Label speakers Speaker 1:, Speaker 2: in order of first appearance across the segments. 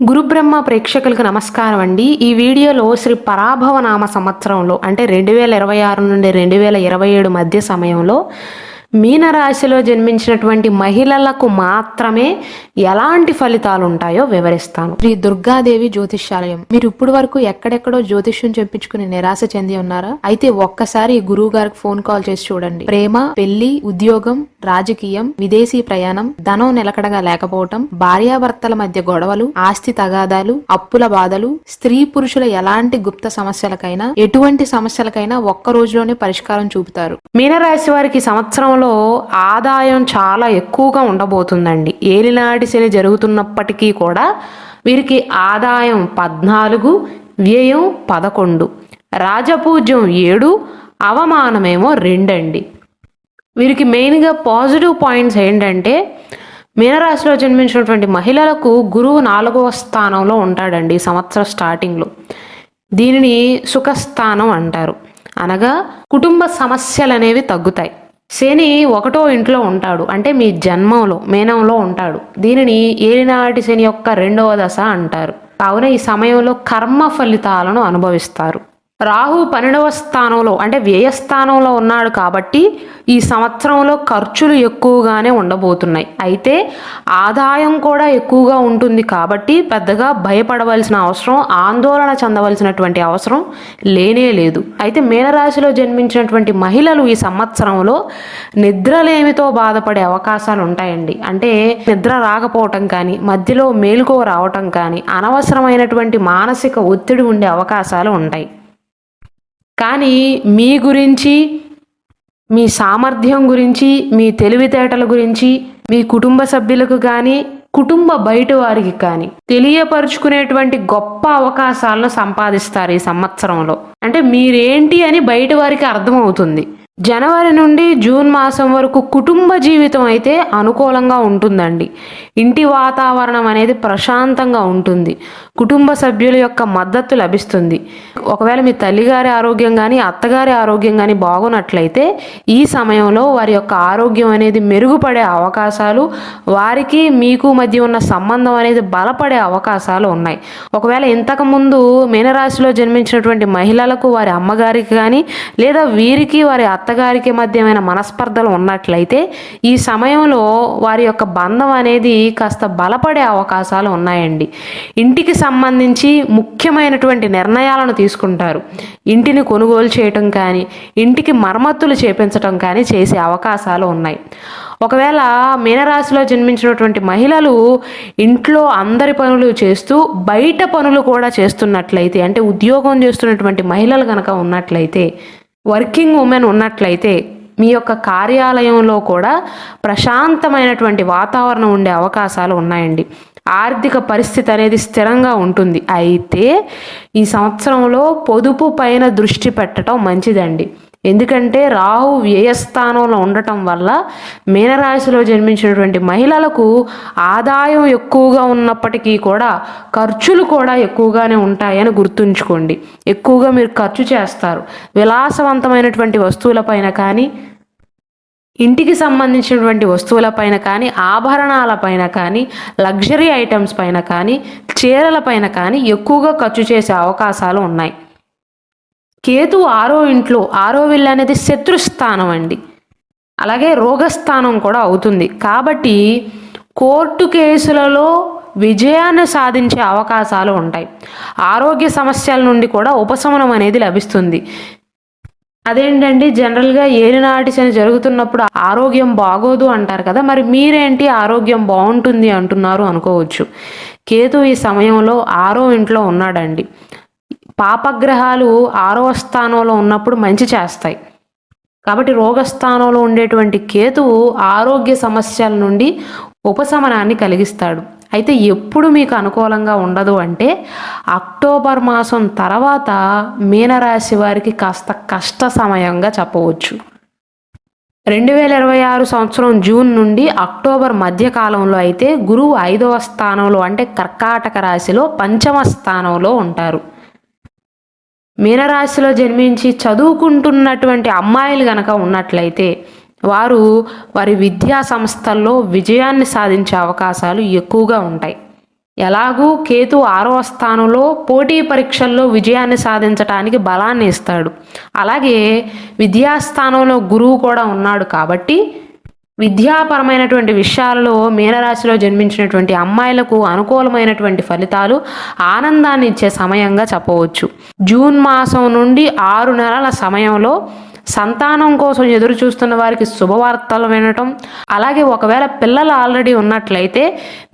Speaker 1: గురుబ్రహ్మ ప్రేక్షకులకు నమస్కారం అండి. ఈ వీడియోలో శ్రీ పరాభవ నామ సంవత్సరంలో అంటే 2026 నుండి 2027 మధ్య సమయంలో మీనరాశిలో జన్మించినటువంటి మహిళలకు మాత్రమే ఎలాంటి ఫలితాలు ఉంటాయో వివరిస్తాను. శ్రీ దుర్గాదేవి జ్యోతిష్యాలయం. మీరు ఇప్పుడు వరకు ఎక్కడెక్కడో జ్యోతిష్యం చెప్పించుకుని నిరాశ చెంది ఉన్నారా? అయితే ఒక్కసారి గురువు గారికి ఫోన్ కాల్ చేసి చూడండి. ప్రేమ, పెళ్లి, ఉద్యోగం, రాజకీయం, విదేశీ ప్రయాణం, ధనం నిలకడగా లేకపోవటం, భార్యాభర్తల మధ్య గొడవలు, ఆస్తి తగాదాలు, అప్పుల బాధలు, స్త్రీ పురుషుల ఎలాంటి గుప్త సమస్యలకైనా ఎటువంటి సమస్యలకైనా ఒక్క రోజులోనే పరిష్కారం చూపుతారు. మీనరాశి వారికి సంవత్సరంలో ఆదాయం చాలా ఎక్కువగా ఉండబోతుందండి. ఏలినాటి శని జరుగుతున్నప్పటికీ కూడా వీరికి ఆదాయం 14, వ్యయం 11, రాజపూజ్యం 7, అవమానమేమో 2 అండి. వీరికి మెయిన్గా పాజిటివ్ పాయింట్స్ ఏంటంటే మీనరాశిలో జన్మించినటువంటి మహిళలకు గురువు 4వ స్థానంలో ఉంటాడండి ఈ సంవత్సర స్టార్టింగ్లో. దీనిని సుఖస్థానం అంటారు. అనగా కుటుంబ సమస్యలు అనేవి తగ్గుతాయి. శని 1వ ఇంట్లో ఉంటాడు, అంటే మీ జన్మంలో మీనంలో ఉంటాడు. దీనిని ఏలినాటి శని యొక్క 2వ దశ అంటారు. కావున ఈ సమయంలో కర్మ ఫలితాలను అనుభవిస్తారు. రాహు 12వ స్థానంలో అంటే వ్యయస్థానంలో ఉన్నాడు కాబట్టి ఈ సంవత్సరంలో ఖర్చులు ఎక్కువగానే ఉండబోతున్నాయి. అయితే ఆదాయం కూడా ఎక్కువగా ఉంటుంది కాబట్టి పెద్దగా భయపడవలసిన అవసరం, ఆందోళన చెందవలసినటువంటి అవసరం లేనే లేదు. అయితే మీనరాశిలో జన్మించినటువంటి మహిళలు ఈ సంవత్సరంలో నిద్రలేమితో బాధపడే అవకాశాలు ఉంటాయండి. అంటే నిద్ర రాకపోవటం కానీ, మధ్యలో మేలుకో రావటం కానీ, అనవసరమైనటువంటి మానసిక ఒత్తిడి ఉండే అవకాశాలు ఉంటాయి. కానీ మీ గురించి, మీ సామర్థ్యం గురించి, మీ తెలివితేటల గురించి మీ కుటుంబ సభ్యులకు కానీ కుటుంబ బయట వారికి కానీ తెలియపరుచుకునేటువంటి గొప్ప అవకాశాలను సంపాదిస్తారు ఈ సంవత్సరంలో. అంటే మీరేంటి అని బయట వారికి అర్థమవుతుంది. జనవరి నుండి జూన్ మాసం వరకు కుటుంబ జీవితం అయితే అనుకూలంగా ఉంటుందండి. ఇంటి వాతావరణం అనేది ప్రశాంతంగా ఉంటుంది. కుటుంబ సభ్యుల యొక్క మద్దతు లభిస్తుంది. ఒకవేళ మీ తల్లిగారి ఆరోగ్యం కానీ అత్తగారి ఆరోగ్యం కానీ బాగున్నట్లయితే ఈ సమయంలో వారి యొక్క ఆరోగ్యం అనేది మెరుగుపడే అవకాశాలు, వారికి మీకు మధ్య ఉన్న సంబంధం అనేది బలపడే అవకాశాలు ఉన్నాయి. ఒకవేళ ఇంతకుముందు మీనరాశిలో జన్మించినటువంటి మహిళలకు వారి అమ్మగారికి కానీ లేదా వీరికి వారి అత్తగారికి మధ్యమైన మనస్పర్ధలు ఉన్నట్లయితే ఈ సమయంలో వారి యొక్క బంధం అనేది కాస్త బలపడే అవకాశాలు ఉన్నాయండి. ఇంటికి సంబంధించి ముఖ్యమైనటువంటి నిర్ణయాలను తీసుకుంటారు. ఇంటిని కొనుగోలు చేయటం కానీ, ఇంటికి మరమ్మతులు చేపించటం కానీ చేసే అవకాశాలు ఉన్నాయి. ఒకవేళ మీనరాశిలో జన్మించినటువంటి మహిళలు ఇంట్లో అందరి పనులు చేస్తూ బయట పనులు కూడా చేస్తున్నట్లయితే, అంటే ఉద్యోగం చేస్తున్నటువంటి మహిళలు కనుక ఉన్నట్లయితే, వర్కింగ్ ఉమెన్ ఉన్నట్లయితే మీ యొక్క కార్యాలయంలో కూడా ప్రశాంతమైనటువంటి వాతావరణం ఉండే అవకాశాలు ఉన్నాయండి. ఆర్థిక పరిస్థితి అనేది స్థిరంగా ఉంటుంది. అయితే ఈ సంవత్సరంలో పొదుపు పైన దృష్టి పెట్టడం మంచిదండి. ఎందుకంటే రాహు వ్యయస్థానంలో ఉండటం వల్ల మీనరాశిలో జన్మించినటువంటి మహిళలకు ఆదాయం ఎక్కువగా ఉన్నప్పటికీ కూడా ఖర్చులు కూడా ఎక్కువగానే ఉంటాయని గుర్తుంచుకోండి. ఎక్కువగా మీరు ఖర్చు చేస్తారు. విలాసవంతమైనటువంటి వస్తువులపైన కానీ, ఇంటికి సంబంధించినటువంటి వస్తువులపైన కానీ, ఆభరణాలపైన కానీ, లగ్జరీ ఐటమ్స్ పైన కానీ, చీరలపైన కానీ ఎక్కువగా ఖర్చు చేసే అవకాశాలు ఉన్నాయి. కేతు 6వ ఇంట్లో, 6వ ఇల్లు అనేది శత్రుస్థానం అండి. అలాగే రోగస్థానం కూడా అవుతుంది. కాబట్టి కోర్టు కేసులలో విజయాన్ని సాధించే అవకాశాలు ఉంటాయి. ఆరోగ్య సమస్యల నుండి కూడా ఉపశమనం అనేది లభిస్తుంది. అదేంటండి, జనరల్గా ఏలినాటి శని జరుగుతున్నప్పుడు ఆరోగ్యం బాగోదు అంటారు కదా, మరి మీరేంటి ఆరోగ్యం బాగుంటుంది అంటున్నారు అనుకోవచ్చు. కేతు ఈ సమయంలో 6వ ఇంట్లో ఉన్నాడండి. పాపగ్రహాలు 6వ స్థానంలో ఉన్నప్పుడు మంచి చేస్తాయి. కాబట్టి రోగస్థానంలో ఉండేటువంటి కేతువు ఆరోగ్య సమస్యల నుండి ఉపశమనాన్ని కలిగిస్తాడు. అయితే ఎప్పుడు మీకు అనుకూలంగా ఉండదు అంటే అక్టోబర్ మాసం తర్వాత మీనరాశి వారికి కాస్త కష్ట సమయంగా చెప్పవచ్చు. 2026 సంవత్సరం జూన్ నుండి అక్టోబర్ మధ్యకాలంలో అయితే గురువు 5వ స్థానంలో అంటే కర్కాటక రాశిలో 5వ స్థానంలో ఉంటారు. మీనరాశిలో జన్మించి చదువుకుంటున్నటువంటి అమ్మాయిలు గనక ఉన్నట్లయితే వారి విద్యా సంస్థల్లో విజయాన్ని సాధించే అవకాశాలు ఎక్కువగా ఉంటాయి. ఎలాగూ కేతు 6వ స్థానంలో పోటీ పరీక్షల్లో విజయాన్ని సాధించటానికి బలాన్ని ఇస్తాడు. అలాగే విద్యాస్థానంలో గురువు కూడా ఉన్నాడు కాబట్టి విద్యాపరమైనటువంటి విషయాలలో మీనరాశిలో జన్మించినటువంటి అమ్మాయిలకు అనుకూలమైనటువంటి ఫలితాలు, ఆనందాన్ని ఇచ్చే సమయంగా చెప్పవచ్చు. జూన్ మాసం నుండి 6 నెలల సమయంలో సంతానం కోసం ఎదురు చూస్తున్న వారికి శుభవార్తలు వినటం, అలాగే ఒకవేళ పిల్లలు ఆల్రెడీ ఉన్నట్లయితే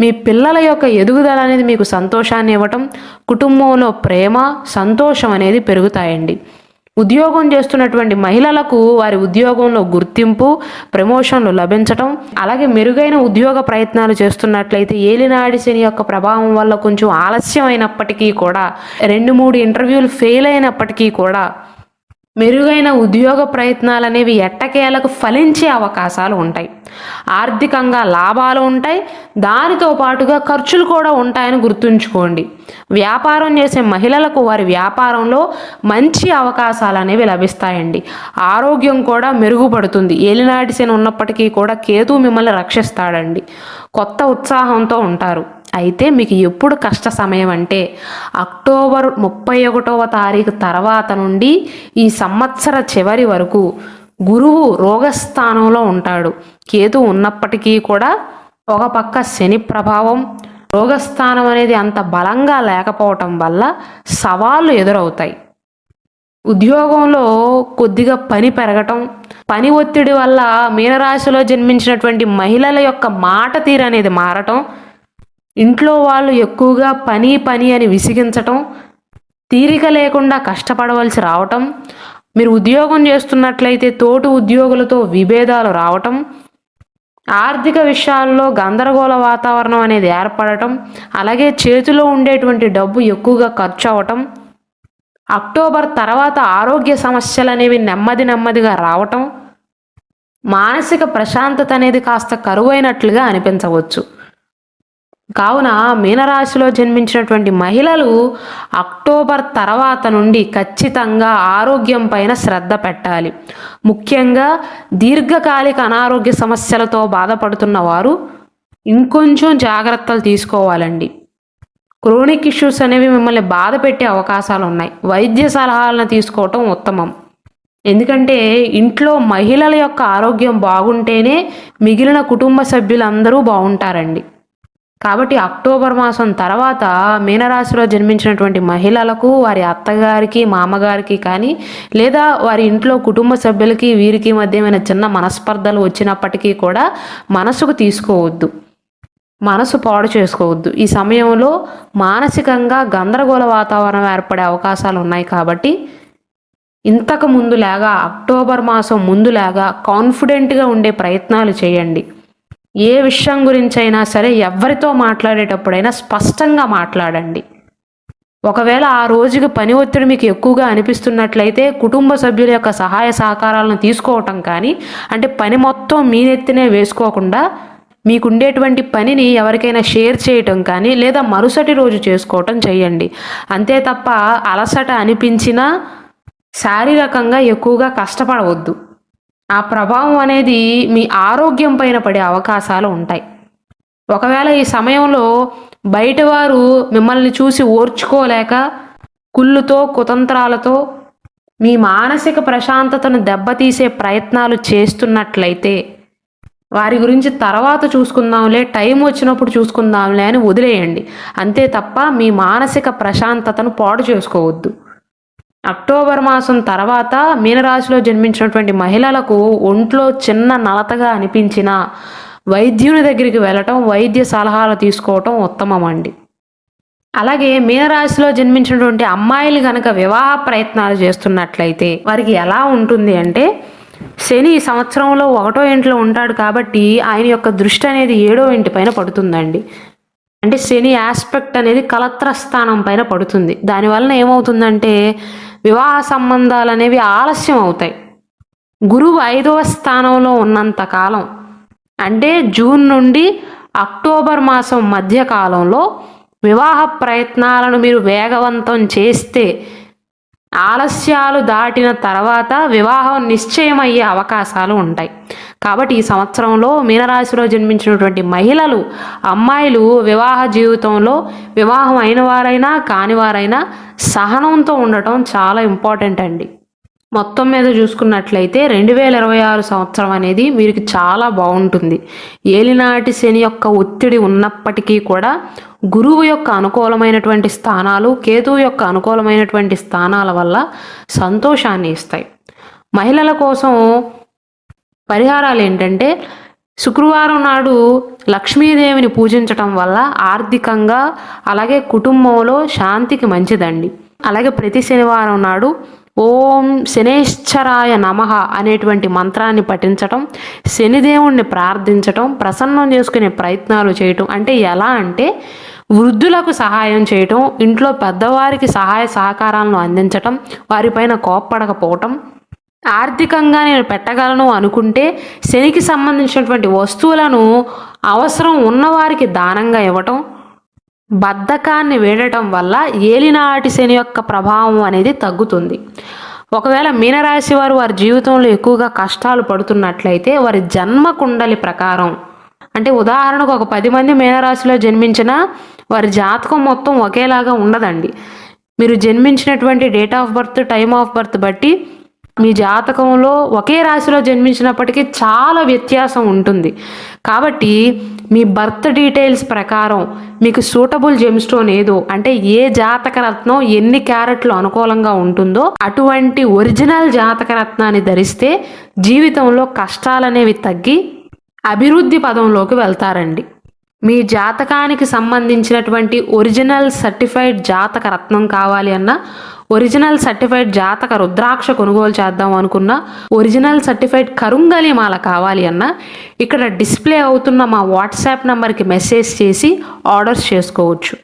Speaker 1: మీ పిల్లల యొక్క ఎదుగుదల అనేది మీకు సంతోషాన్ని ఇవ్వటం, కుటుంబంలో ప్రేమ, సంతోషం అనేది పెరుగుతాయండి. ఉద్యోగం చేస్తున్నటువంటి మహిళలకు వారి ఉద్యోగంలో గుర్తింపు, ప్రమోషన్లు లభించటం, అలాగే మెరుగైన ఉద్యోగ ప్రయత్నాలు చేస్తున్నట్లయితే ఏలినాడి శని యొక్క ప్రభావం వల్ల కొంచెం ఆలస్యం అయినప్పటికీ కూడా 2-3 ఇంటర్వ్యూలు ఫెయిల్ అయినప్పటికీ కూడా మెరుగైన ఉద్యోగ ప్రయత్నాలు అనేవి ఎట్టకేలకు ఫలించే అవకాశాలు ఉంటాయి. ఆర్థికంగా లాభాలు ఉంటాయి, దానితో పాటుగా ఖర్చులు కూడా ఉంటాయని గుర్తుంచుకోండి. వ్యాపారం చేసే మహిళలకు వారి వ్యాపారంలో మంచి అవకాశాలు అనేవి లభిస్తాయండి. ఆరోగ్యం కూడా మెరుగుపడుతుంది. ఏలినాటి శని ఉన్నప్పటికీ కూడా కేతు మిమ్మల్ని రక్షిస్తాడండి. కొత్త ఉత్సాహంతో ఉంటారు. అయితే మీకు ఎప్పుడు కష్ట సమయం అంటే అక్టోబర్ 31వ తారీఖు తర్వాత నుండి ఈ సంవత్సర చివరి వరకు గురువు రోగస్థానంలో ఉంటాడు. కేతు ఉన్నప్పటికీ కూడా ఒక పక్క శని ప్రభావం, రోగస్థానం అనేది అంత బలంగా లేకపోవటం వల్ల సవాళ్ళు ఎదురవుతాయి. ఉద్యోగంలో కొద్దిగా పని పెరగటం, పని ఒత్తిడి వల్ల మీనరాశిలో జన్మించినటువంటి మహిళల యొక్క మాట తీరు అనేది మారటం, ఇంట్లో వాళ్ళు ఎక్కువగా పని అని విసిగించటం, తీరిక లేకుండా కష్టపడవలసి రావటం, మీరు ఉద్యోగం చేస్తున్నట్లయితే తోటి ఉద్యోగులతో విభేదాలు రావటం, ఆర్థిక విషయాల్లో గందరగోళ వాతావరణం అనేది ఏర్పడటం, అలాగే చేతిలో ఉండేటువంటి డబ్బు ఎక్కువగా ఖర్చు అవ్వటం, అక్టోబర్ తర్వాత ఆరోగ్య సమస్యలు అనేవి నెమ్మదిగా రావటం, మానసిక ప్రశాంతత అనేది కాస్త కరువైనట్లుగా అనిపించవచ్చు. కావున మీనరాశిలో జన్మించినటువంటి మహిళలు అక్టోబర్ తర్వాత నుండి ఖచ్చితంగా ఆరోగ్యం పైన శ్రద్ధ పెట్టాలి. ముఖ్యంగా దీర్ఘకాలిక అనారోగ్య సమస్యలతో బాధపడుతున్న వారు ఇంకొంచెం జాగ్రత్తలు తీసుకోవాలండి. క్రోనిక్ ఇష్యూస్ అనేవి మిమ్మల్ని బాధ పెట్టే అవకాశాలు ఉన్నాయి. వైద్య సలహాలను తీసుకోవటం ఉత్తమం. ఎందుకంటే ఇంట్లో మహిళల యొక్క ఆరోగ్యం బాగుంటేనే మిగిలిన కుటుంబ సభ్యులందరూ బాగుంటారండి. కాబట్టి అక్టోబర్ మాసం తర్వాత మీనరాశిలో జన్మించినటువంటి మహిళలకు వారి అత్తగారికి, మామగారికి కానీ లేదా వారి ఇంట్లో కుటుంబ సభ్యులకి వీరికి మధ్య ఏమైనా చిన్న మనస్పర్ధలు వచ్చినప్పటికీ కూడా మనసుకు తీసుకోవద్దు, మనసు పాడు చేసుకోవద్దు. ఈ సమయంలో మానసికంగా గందరగోళ వాతావరణం ఏర్పడే అవకాశాలు ఉన్నాయి. కాబట్టి ఇంతకు ముందులాగా అక్టోబర్ మాసం ముందులాగా కాన్ఫిడెంట్గా ఉండే ప్రయత్నాలు చేయండి. ఏ విషయం గురించి అయినా సరే ఎవరితో మాట్లాడేటప్పుడైనా స్పష్టంగా మాట్లాడండి. ఒకవేళ ఆ రోజుకి పని ఒత్తిడి మీకు ఎక్కువగా అనిపిస్తున్నట్లయితే కుటుంబ సభ్యుల యొక్క సహాయ సహకారాలను తీసుకోవటం కానీ, అంటే పని మొత్తం మీ నెత్తినే వేసుకోకుండా మీకుండేటువంటి పనిని ఎవరికైనా షేర్ చేయటం కానీ లేదా మరుసటి రోజు చేసుకోవటం చేయండి. అంతే తప్ప అలసట అనిపించినా శారీరకంగా ఎక్కువగా కష్టపడవద్దు. ఆ ప్రభావం అనేది మీ ఆరోగ్యం పైన పడే అవకాశాలు ఉంటాయి. ఒకవేళ ఈ సమయంలో బయటవారు మిమ్మల్ని చూసి ఓర్చుకోలేక కుళ్ళుతో, కుతంత్రాలతో మీ మానసిక ప్రశాంతతను దెబ్బతీసే ప్రయత్నాలు చేస్తున్నట్లయితే వారి గురించి తర్వాత చూసుకుందాంలే, టైం వచ్చినప్పుడు చూసుకుందాంలే అని వదిలేయండి. అంతే తప్ప మీ మానసిక ప్రశాంతతను పాడు చేసుకోవద్దు. అక్టోబర్ మాసం తర్వాత మీనరాశిలో జన్మించినటువంటి మహిళలకు ఒంట్లో చిన్న నలతగా అనిపించిన వైద్యుని దగ్గరికి వెళ్ళటం, వైద్య సలహాలు తీసుకోవటం ఉత్తమం అండి. అలాగే మీనరాశిలో జన్మించినటువంటి అమ్మాయిలు కనుక వివాహ ప్రయత్నాలు చేస్తున్నట్లయితే వారికి ఎలా ఉంటుంది అంటే, శని సంవత్సరంలో 1వ ఇంట్లో ఉంటాడు కాబట్టి ఆయన యొక్క దృష్టి అనేది 7వ ఇంటి పైన పడుతుందండి. అంటే శని ఆస్పెక్ట్ అనేది కలత్ర స్థానం పైన పడుతుంది. దానివలన ఏమవుతుందంటే వివాహ సంబంధాలు అనేవి ఆలస్యం అవుతాయి. గురువు 5వ స్థానంలో ఉన్నంత కాలం, అంటే జూన్ నుండి అక్టోబర్ మాసం మధ్య కాలంలో వివాహ ప్రయత్నాలను మీరు వేగవంతం చేస్తే ఆలస్యాలు దాటిన తర్వాత వివాహం నిశ్చయమయ్యే అవకాశాలు ఉంటాయి. కాబట్టి ఈ సంవత్సరంలో మీనరాశిలో జన్మించినటువంటి మహిళలు, అమ్మాయిలు వివాహ జీవితంలో వివాహం అయిన వారైనా కాని వారైనా సహనంతో ఉండటం చాలా ఇంపార్టెంట్ అండి. మొత్తం మీద చూసుకున్నట్లయితే 2026 సంవత్సరం అనేది వీరికి చాలా బాగుంటుంది. ఏలినాటి శని యొక్క ఒత్తిడి ఉన్నప్పటికీ కూడా గురువు యొక్క అనుకూలమైనటువంటి స్థానాలు, కేతువు యొక్క అనుకూలమైనటువంటి స్థానాల వల్ల సంతోషాన్ని ఇస్తాయి. మహిళల కోసం పరిహారాలు ఏంటంటే, శుక్రవారం నాడు లక్ష్మీదేవిని పూజించటం వల్ల ఆర్థికంగా అలాగే కుటుంబంలో శాంతికి మంచిదండి. అలాగే ప్రతి శనివారం నాడు ఓం శనేశ్వరాయ నమః అనేటువంటి మంత్రాన్ని పఠించటం, శనిదేవుణ్ణి ప్రార్థించటం, ప్రసన్నం చేసుకునే ప్రయత్నాలు చేయటం. అంటే ఎలా అంటే వృద్ధులకు సహాయం చేయటం, ఇంట్లో పెద్దవారికి సహాయ సహకారాలను అందించటం, వారిపైన కోప్పడకపోవటం, ఆర్థికంగా నేను పెట్టగలను అనుకుంటే శనికి సంబంధించినటువంటి వస్తువులను అవసరం ఉన్నవారికి దానంగా ఇవ్వటం, బద్ధకాన్ని వీడటం వల్ల ఏలినాటి శని యొక్క ప్రభావం అనేది తగ్గుతుంది. ఒకవేళ మీనరాశి వారి జీవితంలో ఎక్కువగా కష్టాలు పడుతున్నట్లయితే వారి జన్మ కుండలి ప్రకారం, అంటే ఉదాహరణకు ఒక 10 మంది మీనరాశిలో జన్మించిన వారి జాతకం మొత్తం ఒకేలాగా ఉండదండి. మీరు జన్మించినటువంటి date of birth, time of birth బట్టి మీ జాతకంలో ఒకే రాశిలో జన్మించినప్పటికీ చాలా వ్యత్యాసం ఉంటుంది. కాబట్టి మీ బర్త్ డీటెయిల్స్ ప్రకారం మీకు సూటబుల్ జెమ్స్టోన్ ఏదో, అంటే ఏ జాతక రత్నం ఎన్ని క్యారెట్లు అనుకూలంగా ఉంటుందో అటువంటి ఒరిజినల్ జాతక రత్నాన్ని ధరిస్తే జీవితంలో కష్టాలనేవి తగ్గి అభివృద్ధి పదంలోకి వెళ్తారండి. మీ జాతకానికి సంబంధించినటువంటి ఒరిజినల్ సర్టిఫైడ్ జాతక రత్నం కావాలి అన్నా, ఒరిజినల్ సర్టిఫైడ్ జాతక రుద్రాక్ష కొనుగోలు చేద్దాం అనుకున్నా, ఒరిజినల్ సర్టిఫైడ్ కరుంగలి మాల కావాలి అన్నా ఇక్కడ డిస్ప్లే అవుతున్న మా వాట్సాప్ నంబర్కి మెసేజ్ చేసి ఆర్డర్స్ చేసుకోవచ్చు.